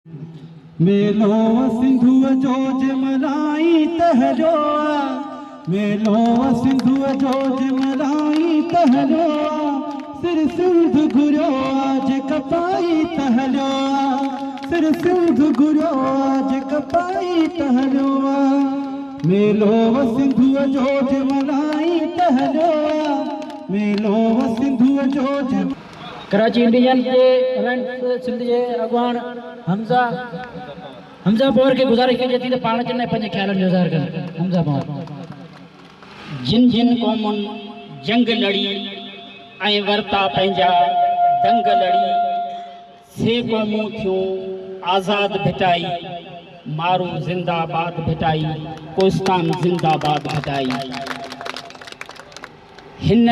मेलो सिंधु जो जमलाई तहलो मेलो सिंधु जो जमलाई तहलो सिर सिंध घुरो आज कपाई तहलो सिर सिंध घुरो आज कपाई तहलो मेलो सिंधु जो जमलाई तहलो मेलो सिंधु जो कराची इंडियन के इवेंट सिंध के अगवान हमजा पौर के गुजारिश की जाती है पाण चने पंज ख्याल जो ज़ाहिर कर हमजा पौर जिन जिन कौमुन जंग लड़ी ऐं वरता पंहिंजा दंग लड़ी से क़ौमूं थियूं आज़ाद भिटाई मारू जिंदाबाद भिटाई कोस्तान जिंदाबाद भिटाई हिन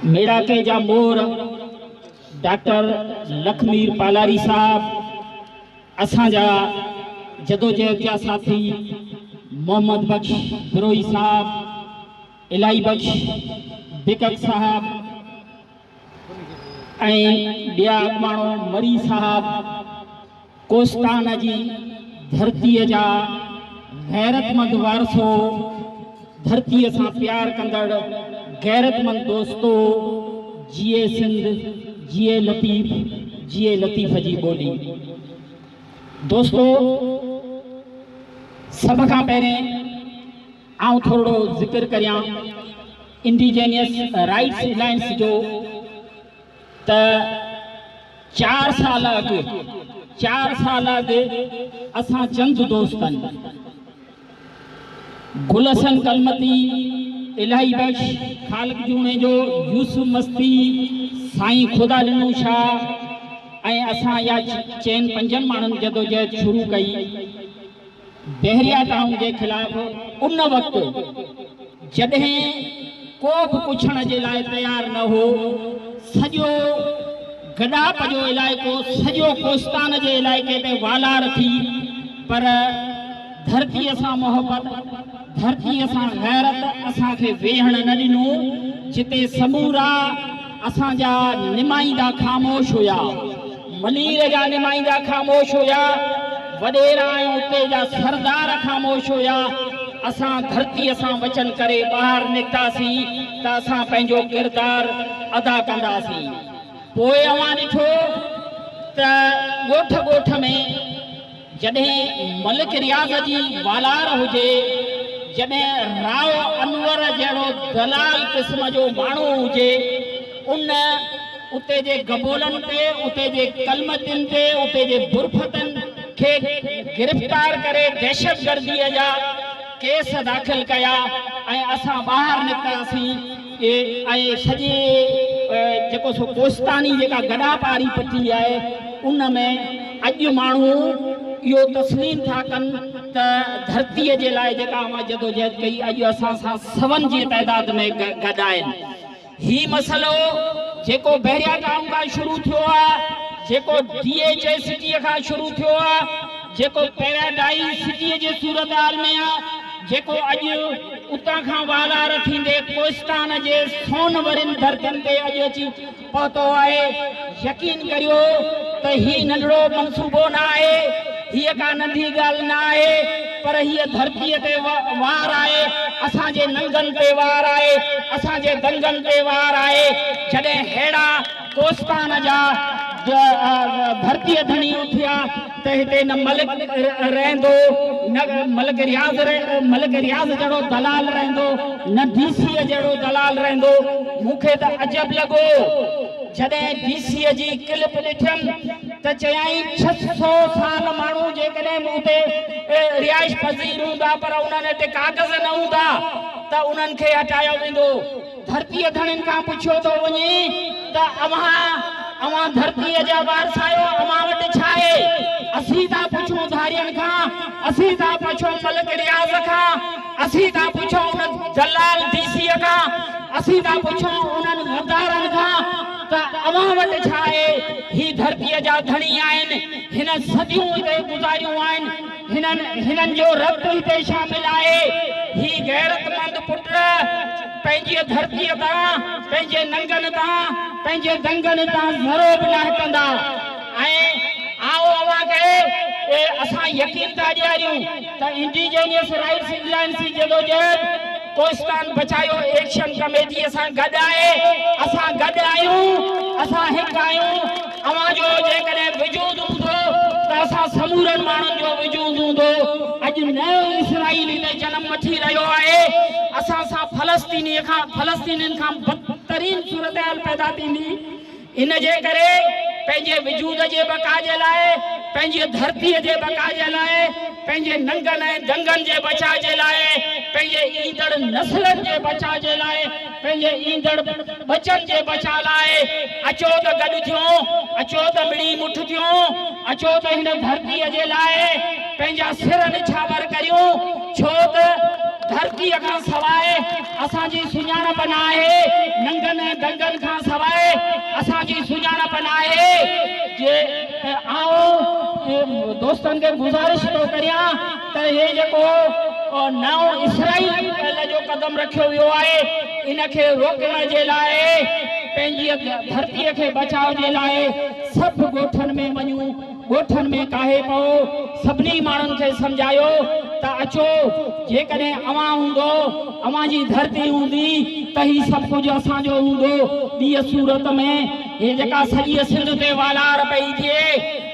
मेड़ाके जा मोर डॉक्टर लखमीर पालारी साहब असांजा जदोजहद जा साथी मोहम्मद बख्श बिरोई साहब इलाही बख्श बिकक साहब ऐं ॿिया माण्हू मरी साहब कोस्तान जी धरतीअ जा गैरतमंद वारसो धरतीअ सां प्यार कंदड़ गैरतमंद दोस्तो जिए सिंध जिए लतीफ़ जी ॿोली दोस्तो सब खां पहिरें आउं थोरो ज़िक्र करियां इंडिजिनियस राइट्स अलायंस जो त 4 साल अॻु असां चंद दोस्तनि गुलशन कलमती इलाही बख्श खालिक जूणे जो यूसुफ मस्ती साईं खुदा लिनू शाह ऐं असां या चइनि 5 माण्हुनि जदोजहद शुरू कई बहरिया टाउन के खिलाफ उन वक्त जॾहिं को बि पुछण जे लाइ तयार न हो सॼो गॾाप जो इलाइक़ो सॼो कोस्तान जे इलाइक़े ते वाला रखी पर धरतीअ सां मोहब्बत धरतीअ सां गैरत असांखे वेहण न ॾिनो जिते समूरा असांजा निमाईंदा ख़ामोश हुया मलीर जा निमाईंदा ख़ामोश हुया वॾेरा ऐं उते जा सरदार ख़ामोश हुया असां धरतीअ सां वचन करे ॿाहिरि निकितासीं त असां पंहिंजो किरदार अदा कंदासीं पोइ अवां ॾिठो त ॻोठ ॻोठ में जॾहिं मलिक रियाज़ जी वालार हुजे जॾहिं राव अनवर जहिड़ो दलाल क़िस्म जो माण्हू हुजे उन उते जे गबोलनि ते उते जे कलमतियुनि ते उते जे बुरफतनि खे गिरफ़्तार करे दहशतगर्दीअ जा केस दाख़िल कया ऐं असां ॿाहिरि निकितासीं ऐं सॼे जेको सो कोस्तानी जेका गॾापारी पटी आहे उन में अॼु माण्हू इहो तस्लीम था कनि त धरतीअ जे लाइ जेका मां जदोजहद कई अॼु असां सां 7 जी तइदाद में गॾु आहिनि ही मसइलो जेको बहरिया टाउन खां शुरू थियो आहे जेको DHS सिटीअ खां शुरू थियो आहे जेको पैराडाइज सिटीअ जे सूरत हाल में आहे जेको अॼु उतां खां वालार थींदे कोस्तान जे सोनवरनि धरतियुनि ते अॼु अची पहुतो आहे यकीन करियो त ही नंढड़ो मनसूबो न आहे हीअ का नंढी ॻाल्हि न आहे पर हीअ धरतीअ ते वार आहे असांजे नंगनि ते वार आहे असांजे दंगनि ते वार आहे जॾहिं अहिड़ा कोस्तान जा धरतीअ धणी उथिया त हिते न मलिक रहंदो न मलिक रियाज़ जहिड़ो दलाल रहंदो न DC जहिड़ो दलाल रहंदो मूंखे त अजब लॻो जॾहिं DC जी क्लिप ॾिठमि त चयाईं 600 साल माण्हू जेकॾहिं उते रिहाइश पज़ीर हूंदा पर उन्हनि ते कागज़ न हूंदा त उन्हनि खे हटायो वेंदो धरतीअ धणियुनि खां पुछियो थो वञे त अवां धरतीअ जा वारस आहियो अवां वटि छा आहे असीं था पुछूं धारियनि खां असीं था पुछूं मलिक रियाज़ खां असीं था पुछूं उन दलाल DC खां असीं था पुछूं उन्हनि गद्दारनि खां त अवां वटि छा आहे ही धरतीअ जा धणी आहिनि हिन सदियूं हिते गुज़ारियूं आहिनि हिननि जो रक्त हिते शामिल आहे ही गैरतमंद पुट पंहिंजी धरतीअ तां पंहिंजे नंगनि तां पंहिंजे दंगनि तां ज़रो बि न हटंदा असां यकीन था ॾियारियूं त इंडिजीनियस राइट्स एलायंस जी जदोजहद कोहिस्तान बचायो एक्शन कमेटी असां गॾु आहे, असां गॾु आहियूं, असां हिकु आहियूं। अवां जो जेकॾहिं वजूद हूंदो त असां समूरनि माण्हुनि जो वजूद हूंदो। अॼु नयो इसराइल हिते जनम वठी रहियो आहे, असां सां फलस्तीनियुनि खां बदतरीन सूरत हाल पैदा थींदी। इन जे करे पंहिंजे वजूद जे बका जे लाइ, पंहिंजी धरतीअ जे बका जे लाइ, पंहिंजे नंगनि ऐं दंगनि जे बचा जे लाइ, पंहिंजे ईंदड़ नसलनि जे बचा जे लाइ, पंहिंजे ईंदड़ बचनि जे बचा लाइ अचो त गॾु थियूं, अचो त मिड़ी मुठ थियूं, अचो त हिन धरतीअ जे लाइ पंहिंजा सिर निछावर करियूं। छो त धरतीअ खां सवाइ असांजी सुञाणप न आहे, नंगनि ऐं दंगनि खां सवाइ असांजी सुञाणप न आहे। जे आऊं दोस्तनि खे गुज़ारिश थो करियां त हे जेको नओं इसराइल जो कदम रखियो वियो आहे, इनखे रोकण जे लाइ, पंहिंजी धरतीअ खे बचाव जे लाइ सभु ॻोठनि में वञूं, ॻोठनि में काहे पओ, सभिनी माण्हुनि खे सम्झायो त अचो, जेकॾहिं अवां हूंदो, अवां जी धरती हूंदी त ही सभु कुझु असांजो हूंदो। ॿीअ सूरत में हे जेका सॼी सिंध ते वालार पई थिए,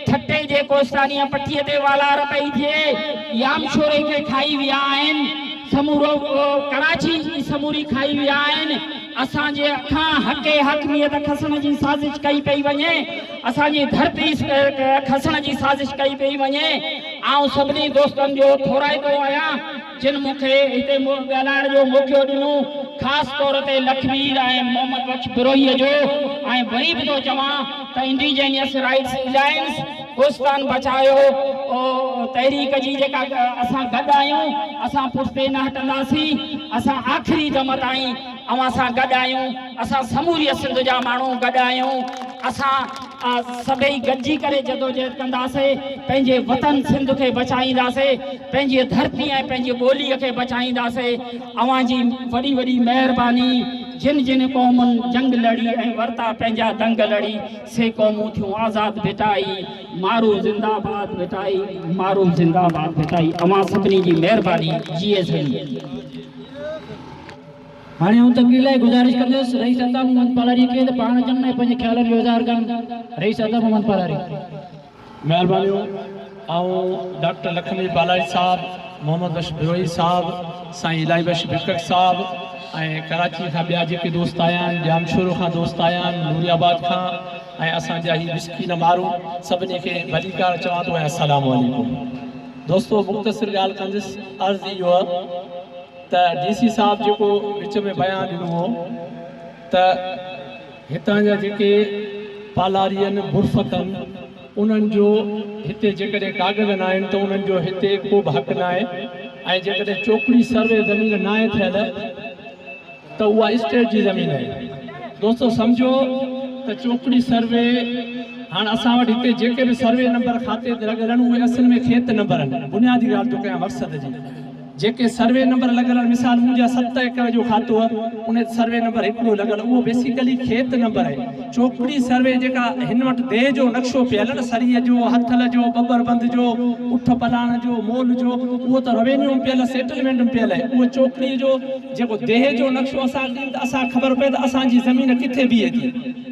ठटे जे कोस्तानीअ पटीअ ते वालार पई थिए, यामशोरे खे खाई विया आहिनि, समूरो कराची जी समूरी खाई विया आहिनि। असांजे अखां हक़े हक़मियत खसण जी साज़िश कई पई वञे, असांजी धरती खसण जी साज़िश कई पई वञे। आऊं सभिनी दोस्तनि जो थोराईंदो आहियां जिन मूंखे हिते ॻाल्हाइण जो मौक़ो ॾिनो, ख़ासि तौर ते लखवीर ऐं मोहम्मद बख्श बिरोहीअ जो। ऐं वरी बि थो चवां त इंडिजीनियस राइट्स एलायंस कोहिस्तान बचायो तहरीक जी जेका असां गॾु आहियूं, असां पुठिते न हटंदासीं, असां आख़िरी दम ताईं अवां सां गॾु आहियूं, असां समूरी सिंध जा माण्हू गॾु आहियूं। असां सभई गॾिजी करे जदोजहद कंदासीं, पंहिंजे वतन सिंध खे बचाईंदासीं, पंहिंजी धरती ऐं पंहिंजी ॿोलीअ खे बचाईंदासीं। अवां जी वॾी वॾी महिरबानी। जिन जिन क़ौमुनि जंग लड़ी ऐं वरता पंहिंजा दंग लड़ी, से क़ौमूं थियूं आज़ाद भिटाई, मारू ज़िंदाबाद भिटाई, मारू ज़िंदाबाद भिटाई। अवां सभिनी जी महिरबानी। जीए सही। हाणे आउं तकरीर लाइ गुज़ारिश कंदुसि रईस अता मोहम्मद पालारी खे त पाण अचनि ऐं पंहिंजे ख़्यालनि जो इज़हार कनि। रईस अता मोहम्मद पालारी। महिरबानियूं। ऐं डॉक्टर लखनवी पालारी साहब, मोहम्मद बख्श बिरोही साहब, साईं इलाही बख्श बिकक साहब, ऐं कराची खां ॿिया जेके दोस्त आया आहिनि, जामशोरो खां दोस्त आया आहिनि, नूरियाबाद खां, ऐं असांजा ही मिस्कीन माण्हू, सभिनी खे भलीकार चवां थो ऐं अस्सलामु अलैकुम। दोस्तो मुख़्तसिर ॻाल्हि कंदुसि। अर्ज़ु इहो आहे त DC साहब जेको विच में बयानु ॾिनो हो त हितां जा जेके पालारी आहिनि, बुर्फ़त आहिनि, उन्हनि जो हिते जेकॾहिं काग़ज़ न आहिनि त उन्हनि जो हिते को बि हक़ न आहे। ऐं जेकॾहिं चोकड़ी सर्वे ज़मीन न आहे थियल त उहा स्टेट जी ज़मीन आहे। दोस्तो सम्झो त चोकड़ी सर्वे, हाणे असां वटि हिते जेके बि सर्वे नंबर खाते ते लॻल आहिनि उहे असल में खेत नंबर आहिनि। बुनियादी ॻाल्हि थो कयां मक़सद जी। जेके सर्वे नंबर लॻल आहिनि, मिसाल मुंहिंजा 7 एकड़ जो खातो आहे, उन सर्वे नंबर हिकिड़ो लॻल, उहो बेसिकली खेत नंबर आहे। चोकड़ी सर्वे जेका हिन वटि देह जो नक्शो पियल आहे, सरीअ जो, हथल जो, बबर बंद जो, उठ पलाण जो, मोल जो, उहो त रेवेन्यू में पियल आहे, सेटलमेंट में पियल आहे। उहो चोकड़ी जो जेको देह जो नक्शो असां ॾींदा त असां ख़बर पए त असांजी ज़मीन किथे बीहे थी।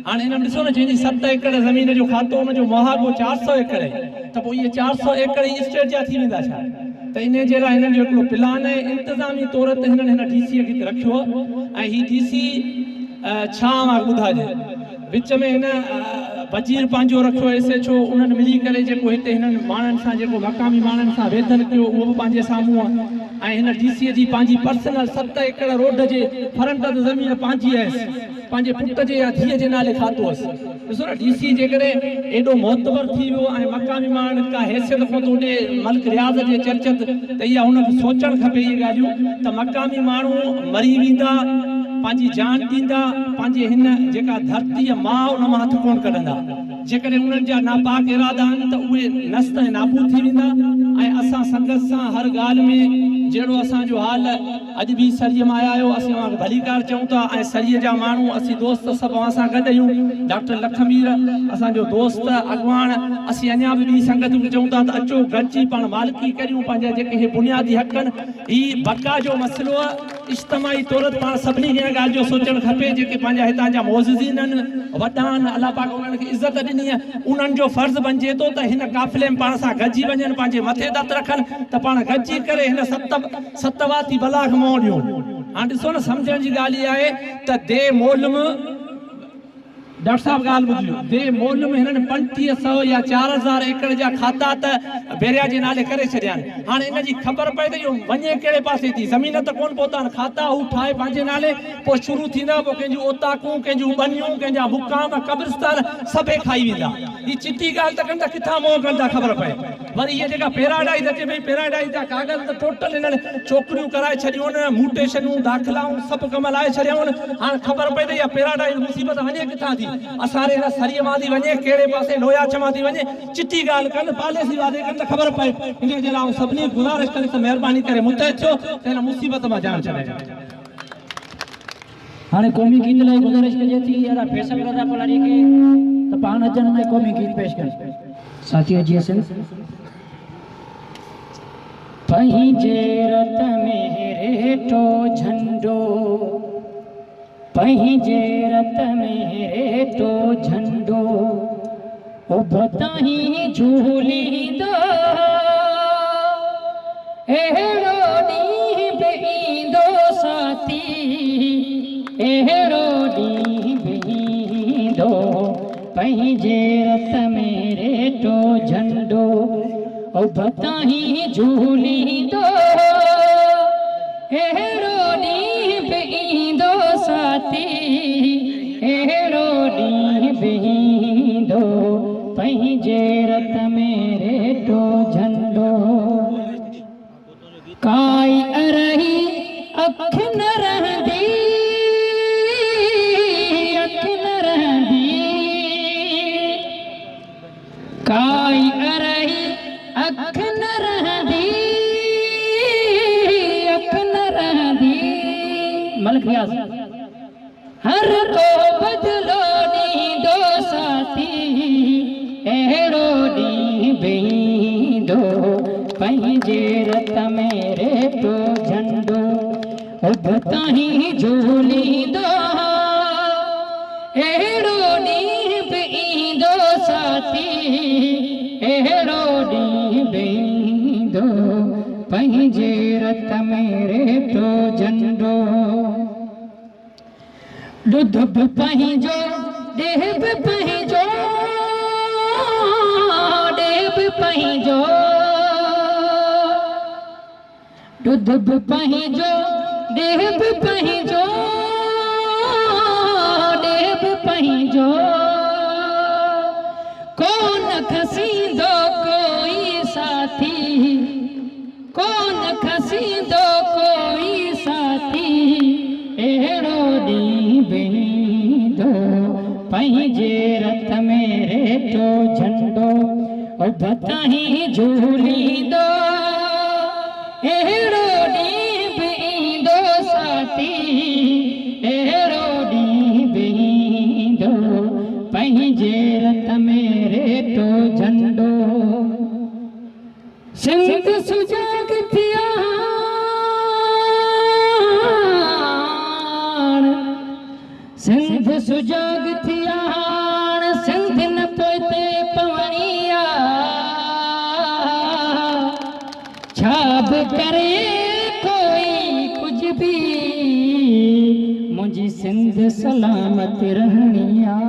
हाणे हिन में ॾिसो न, जंहिंजी 7 एकड़ ज़मीन जो खातो, उनजो मुहागो 400 एकड़ आहे, त पोइ इहे 400 एकड़ ई स्टेट जा थी वेंदा छा? त इन जे लाइ हिननि जो हिकिड़ो प्लान आहे, इंतिज़ामी तौर ते हिननि हिन DC खे रखियो आहे। ऐं ही DC छा मां ॿुधाइजे, विच में हिन वज़ीर पंहिंजो रखियो SHO, उन्हनि मिली करे जेको हिते हिननि माण्हुनि सां, जेको मक़ामी माण्हुनि सां वेदन कयो, उहो बि पंहिंजे साम्हूं आहे। ऐं हिन DC जी पंहिंजी पर्सनल 7 एकड़ रोड जे फ्रंट ते ज़मीन पंहिंजी आहे, पंहिंजे पुट जे या धीअ जे नाले खातो हुअसि। ॾिसो न, DC जेकॾहिं एॾो मोतबर थी वियो ऐं मक़ामी माण्हुनि का हैसियत कोन थो ॾे मल्क रियाज़ जे चर्चत, त इहा हुनखे सोचणु खपे इहे ॻाल्हियूं त मक़ामी माण्हू मरी वेंदा, पंहिंजी जान ॾींदा, पंहिंजे हिन जेका धरती मां उन मां हथु कोन कढंदा। जेकॾहिं उन्हनि जा नापाक इरादा आहिनि त उहे नस्त ऐं नाबूद थी वेंदा। ऐं असां संगत सां हर ॻाल्हि में जहिड़ो असांजो हाल अॼु बि सरीअ मां आया आहियो, असीं तव्हांखे भलीकार चऊं था ऐं सरीअ जा माण्हू असीं दोस्त सभु अवां सां गॾु आहियूं। डॉक्टर लखमीर असांजो दोस्त अॻवान, असीं अञा बि ॿी संगतूं चऊं था त अचो गॾिजी पाण मालिकी करियूं, पंहिंजा जेके इहे बुनियादी हक़ आहिनि, हीउ बका जो मसइलो आहे। इज्तिमाही तौर ते पाण सभिनी खे हिन ॻाल्हि जो सोचणु खपे, जेके पंहिंजा हितां जा मोज़िज़ीन आहिनि, वॾा आहिनि, अलाह पाक उन्हनि खे इज़त ॾिनी आहे, उन्हनि जो फ़र्ज़ु बणिजे थो त हिन काफ़िले में पाण सां गॾिजी वञनि, पंहिंजे मथे दत रखनि, त पाण गॾिजी करे हिन सतवाती बला खे मोह ॾियूं। हाणे ॾिसो न, सम्झण जी ॻाल्हि इहा आहे त दे मोलम, डॉक्टर साहब ॻाल्हि ॿुधियो, दे मोल में हिननि 3500 या 4000 एकड़ जा खाता त बेरिया जे नाले करे छॾिया आहिनि। हाणे इन जी ख़बर पए त इहो वञे कहिड़े पासे थी, ज़मीन त कोन पहुता आहिनि, खाता हू ठाहे पंहिंजे नाले, पोइ शुरू थींदा, पोइ कंहिंजूं ओताकूं, कंहिंजूं बनियूं, कंहिंजा मुक़ाम, कब्रिस्तान सभई खाई वेंदा। हीअ चिटी ॻाल्हि त कंदा, किथां मोह कंदा ख़बर पए। वरी इहे जेका पैराडाइज़ अचे पई, पैराडाइज़ जा कागज़ त टोटल हिननि छोकिरियूं कराए छॾियूं आहिनि, म्यूटेशनूं, दाख़िलाऊं सभु कम लाइ छॾियूं आहिनि। हाणे ख़बर पए त इहा पैराडाइज़ मुसीबत वञे किथां थी, असांजे हिन सरीअ मां थी वञे, कहिड़े पासे लोयाच मां थी वञे, चिटी ॻाल्हि कनि, पॉलिसी वादे कनि त ख़बर पए। इन जे लाइ सभिनी गुज़ारिश कनि त महिरबानी करे मुतहद थियो त हिन मुसीबत मां जान छॾाइजो। हाणे क़ौमी गीत लाइ गुज़ारिश कजे थी अहिड़ा फैसल रज़ा पलारी खे त पाण अचनि में क़ौमी गीत पेश कनि। साथी जी सिंध पंहिंजे रत में रेटो झंडो, पंहिंजे रत में रेटो झंडो, उभताहीं झूलींदो, अहिड़ो ॾींहुं बि ईंदो साथी, अहिड़ो ॾींहुं बि ईंदो, पंहिंजे रत में रेटो झंडो, उभताहीं झूलींदो, अहिड़ो ॾींहुं बि ईंदो साथी, अहिड़ो ॾींहुं बि ईंदो, पंहिंजे रत में रेटो झंडो। काई अरही अख न रहंदी, अख न रहंदी, काई अरही अख न रहंदी, अख न रहंदी, मलिक रियाज़। हर को बदलो ॾींदो साथी, अहिड़ो ॾींहुं बि ईंदो, पंहिंजे रत में रेटो झंडो, उभताहीं झूलींदो, अहिड़ो ॾींहुं बि ईंदो साथी, अहिड़ो ॾींहुं बि ईंदो, पंहिंजे रत में रेटो झंडो। ॾुध बि पंहिंजो, ॾेह बि पंहिंजो, ॾेह बि पंहिंजो, ॾुध बि पंहिंजो, ॾेह बि पंहिंजो, ॾेह बि पंहिंजो, कोन खसींदो कोई साथी, कोन खसींदो कोई साथी, अहिड़ो ॾींहुं बि ईंदो, पंहिंजे रत में रेटो झंडो, उभताहीं झूलींदो, अहिड़ो ॾींहुं बि ईंदो साथी, अहिड़ो ॾींहुं बि ईंदो, पंहिंजे रत में रेटो झंडो। सिंध सुजाग थिया, सिंध सुजाग थिया, सिंध न पोइते पवणिया, छा बि करे कोई कुझु बि, मुंहिंजी सिंध सलामत रहणी आ।